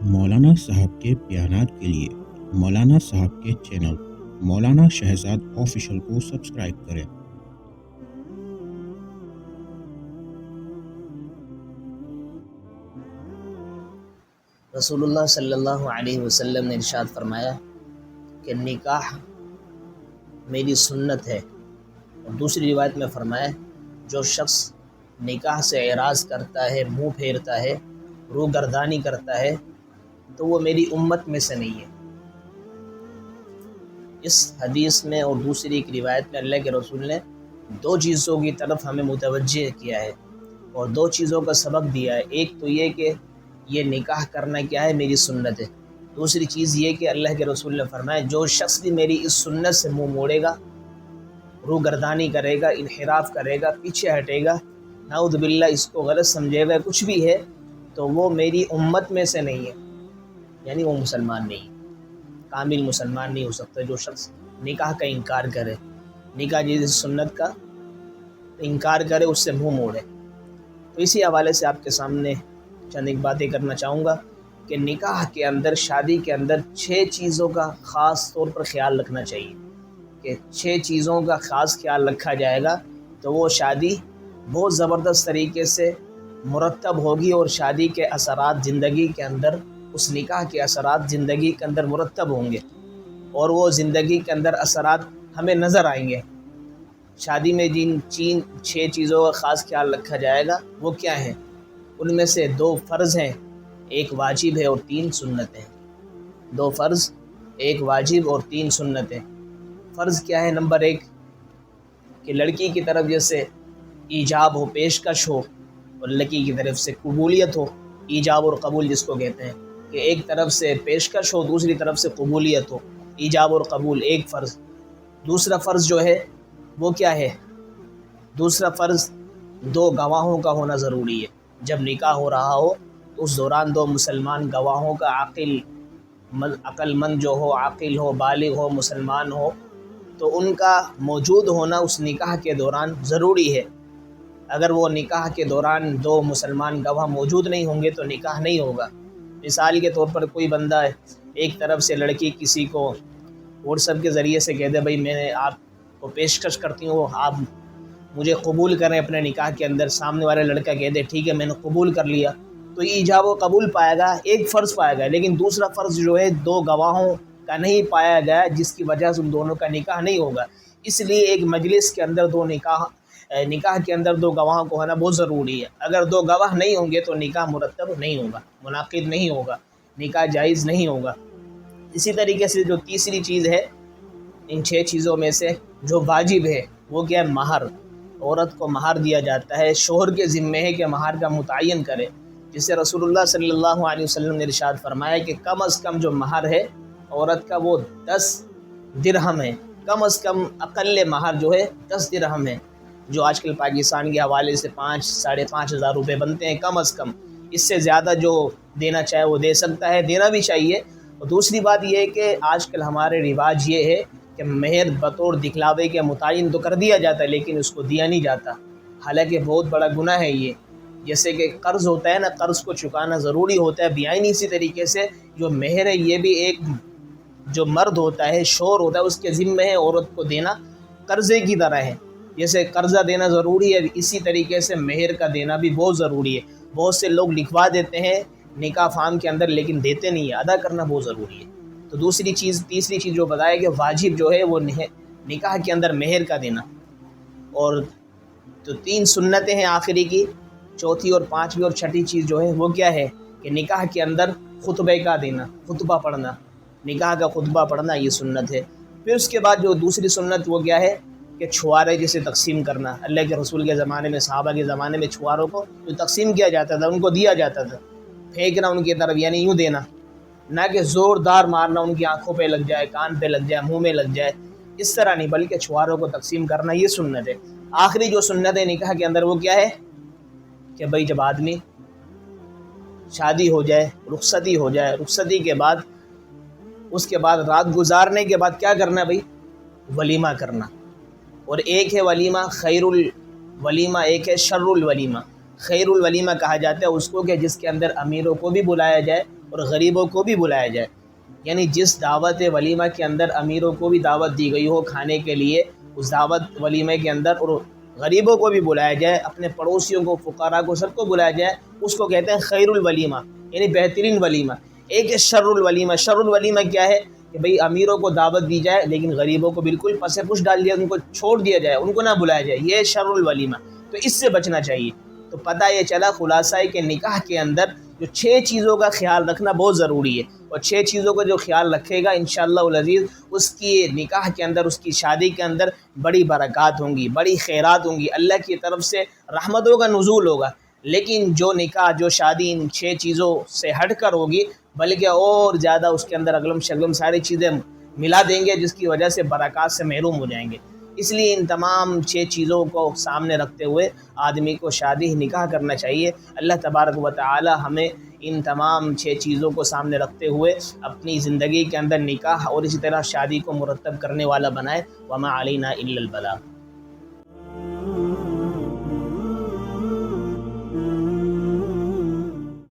مولانا صاحب کے بیانات کے لیے مولانا صاحب کے چینل مولانا شہزاد آفیشل کو سبسکرائب کریں۔ رسول اللہ صلی اللہ علیہ وسلم نے ارشاد فرمایا کہ نکاح میری سنت ہے، اور دوسری روایت میں فرمایا جو شخص نکاح سے اعراض کرتا ہے، منہ پھیرتا ہے، روح گردانی کرتا ہے تو وہ میری امت میں سے نہیں ہے۔ اس حدیث میں اور دوسری ایک روایت میں اللہ کے رسول نے دو چیزوں کی طرف ہمیں متوجہ کیا ہے اور دو چیزوں کا سبق دیا ہے۔ ایک تو یہ کہ یہ نکاح کرنا کیا ہے، میری سنت ہے۔ دوسری چیز یہ کہ اللہ کے رسول نے فرمایا جو شخص بھی میری اس سنت سے منہ موڑے گا، روح گردانی کرے گا، انحراف کرے گا، پیچھے ہٹے گا، نعوذ باللہ اس کو غلط سمجھے گا، کچھ بھی ہے، تو وہ میری امت میں سے نہیں ہے، یعنی وہ مسلمان نہیں، کامل مسلمان نہیں ہو سکتا۔ جو شخص نکاح کا انکار کرے، نکاح جیسی سنت کا انکار کرے، اس سے منہ موڑے۔ تو اسی حوالے سے آپ کے سامنے چند ایک باتیں کرنا چاہوں گا کہ نکاح کے اندر، شادی کے اندر 6 چیزوں کا خاص طور پر خیال رکھنا چاہیے کہ 6 چیزوں کا خاص خیال رکھا جائے گا تو وہ شادی بہت زبردست طریقے سے مرتب ہوگی، اور شادی کے اثرات زندگی کے اندر، اس نکاح کے اثرات زندگی کے اندر مرتب ہوں گے، اور وہ زندگی کے اندر اثرات ہمیں نظر آئیں گے۔ شادی میں جن 6 چیزوں کا خاص خیال رکھا جائے گا وہ کیا ہیں؟ ان میں سے 2 فرض ہیں، 1 واجب ہے اور 3 سنتیں ہیں۔ 2 فرض، 1 واجب اور 3 سنتیں۔ فرض کیا ہے؟ نمبر 1 کہ لڑکی کی طرف جیسے ایجاب ہو، پیشکش ہو، اور لڑکی کی طرف سے قبولیت ہو، ایجاب اور قبول جس کو کہتے ہیں، کہ ایک طرف سے پیشکش ہو، دوسری طرف سے قبولیت ہو، ایجاب اور قبول، ایک فرض۔ دوسرا فرض جو ہے وہ کیا ہے؟ دوسرا فرض 2 گواہوں کا ہونا ضروری ہے۔ جب نکاح ہو رہا ہو تو اس دوران 2 مسلمان گواہوں کا، عقل مند جو ہو، عاقل ہو، بالغ ہو، مسلمان ہو، تو ان کا موجود ہونا اس نکاح کے دوران ضروری ہے۔ اگر وہ نکاح کے دوران 2 مسلمان گواہ موجود نہیں ہوں گے تو نکاح نہیں ہوگا۔ مثال کے طور پر کوئی بندہ ہے، ایک طرف سے لڑکی کسی کو واٹس ایپ کے ذریعے سے کہہ دے بھائی میں آپ کو پیشکش کرتی ہوں، آپ مجھے قبول کریں اپنے نکاح کے اندر، سامنے والا لڑکا کہہ دے ٹھیک ہے میں نے قبول کر لیا، تو یہ ایجاب و قبول پائے گا، ایک فرض پائے گا۔ لیکن دوسرا فرض جو ہے 2 گواہوں کا نہیں پایا گیا، جس کی وجہ سے ان دونوں کا نکاح نہیں ہوگا۔ اس لیے ایک مجلس کے اندر نکاح کے اندر 2 گواہوں کو ہونا بہت ضروری ہے۔ اگر 2 گواہ نہیں ہوں گے تو نکاح مرتب نہیں ہوگا، منعقد نہیں ہوگا، نکاح جائز نہیں ہوگا۔ اسی طریقے سے جو تیسری چیز ہے ان 6 چیزوں میں سے جو واجب ہے وہ کیا ہے؟ مہر۔ عورت کو مہر دیا جاتا ہے، شوہر کے ذمہ ہے کہ مہر کا متعین کرے، جس سے رسول اللہ صلی اللہ علیہ وسلم نے ارشاد فرمایا کہ کم از کم جو مہر ہے عورت کا وہ 10 درہم ہے، کم از کم اقل مہر جو ہے 10 درہم ہے، جو آج کل پاکستان کے حوالے سے 5-5.5 ہزار روپے بنتے ہیں کم از کم۔ اس سے زیادہ جو دینا چاہے وہ دے سکتا ہے، دینا بھی چاہیے۔ اور دوسری بات یہ ہے کہ آج کل ہمارے رواج یہ ہے کہ مہر بطور دکھلاوے کے متعین تو کر دیا جاتا ہے لیکن اس کو دیا نہیں جاتا، حالانکہ بہت بڑا گناہ ہے یہ۔ جیسے کہ قرض ہوتا ہے نا، قرض کو چکانا ضروری ہوتا ہے بیعین، اسی طریقے سے جو مہر ہے یہ بھی ایک جو مرد ہوتا ہے، شوہر ہوتا ہے، اس کے ذمہ ہے عورت کو دینا، قرضے کی طرح ہے۔ جیسے قرضہ دینا ضروری ہے، اسی طریقے سے مہر کا دینا بھی بہت ضروری ہے۔ بہت سے لوگ لکھوا دیتے ہیں نکاح فارم کے اندر لیکن دیتے نہیں ہیں، ادا کرنا بہت ضروری ہے۔ تو تیسری چیز جو بتایا کہ واجب جو ہے وہ نکاح کے اندر مہر کا دینا، اور تو 3 سنتیں ہیں آخری کی، چوتھی اور 5ویں اور 6ٹھی چیز جو ہے وہ کیا ہے کہ نکاح کے اندر خطبے کا دینا، خطبہ پڑھنا، نکاح کا خطبہ پڑھنا یہ سنت ہے۔ پھر اس کے بعد جو دوسری سنت وہ کیا ہے کہ چھوارے جسے تقسیم کرنا۔ اللہ کے رسول کے زمانے میں، صحابہ کے زمانے میں چھواروں کو جو تقسیم کیا جاتا تھا، ان کو دیا جاتا تھا، پھینکنا ان کی طرف، یعنی یوں دینا، نہ کہ زوردار مارنا ان کی آنکھوں پہ لگ جائے، کان پہ لگ جائے، منہ میں لگ جائے، اس طرح نہیں، بلکہ چھواروں کو تقسیم کرنا یہ سنت ہے۔ آخری جو سنت ہے نکاح کے اندر وہ کیا ہے کہ بھئی جب آدمی شادی ہو جائے، رخصتی ہو جائے، رخصتی کے بعد اس کے بعد رات گزارنے کے بعد کیا کرنا ہے بھئی؟ ولیمہ کرنا۔ اور ایک ہے ولیمہ خیر الولیمہ، ایک ہے شر الولیمہ۔ خیر الولیمہ کہا جاتا ہے اس کو کہ جس کے اندر امیروں کو بھی بلایا جائے اور غریبوں کو بھی بلایا جائے۔ یعنی جس دعوت ولیمہ کے اندر امیروں کو بھی دعوت دی گئی ہو کھانے کے لیے، اس دعوت ولیمہ کے اندر اور غریبوں کو بھی بلایا جائے، اپنے پڑوسیوں کو، فقراء کو، سب کو بلایا جائے، اس کو کہتے ہیں خیر الولیمہ، یعنی بہترین ولیمہ۔ ایک ہے شر الولیمہ۔ شر الولیمہ کیا ہے کہ بھئی امیروں کو دعوت دی جائے لیکن غریبوں کو بالکل پس پش ڈال دیا، ان کو چھوڑ دیا جائے، ان کو نہ بلایا جائے، یہ شر الولیمہ۔ تو اس سے بچنا چاہیے۔ تو پتہ یہ چلا خلاصہ ہے کہ نکاح کے اندر جو 6 چیزوں کا خیال رکھنا بہت ضروری ہے، اور 6 چیزوں کا جو خیال رکھے گا انشاءاللہ العزیز اس کی نکاح کے اندر، اس کی شادی کے اندر بڑی برکات ہوں گی، بڑی خیرات ہوں گی، اللہ کی طرف سے رحمتوں کا نزول ہوگا۔ لیکن جو نکاح، جو شادی ان 6 چیزوں سے ہٹ کر ہوگی، بلکہ اور زیادہ اس کے اندر اگلم شگلم ساری چیزیں ملا دیں گے، جس کی وجہ سے برکات سے محروم ہو جائیں گے۔ اس لیے ان تمام 6 چیزوں کو سامنے رکھتے ہوئے آدمی کو شادی نکاح کرنا چاہیے۔ اللہ تبارک و تعالی ہمیں ان تمام 6 چیزوں کو سامنے رکھتے ہوئے اپنی زندگی کے اندر نکاح اور اسی طرح شادی کو مرتب کرنے والا بنائے۔ وما علینا الا البلاغ۔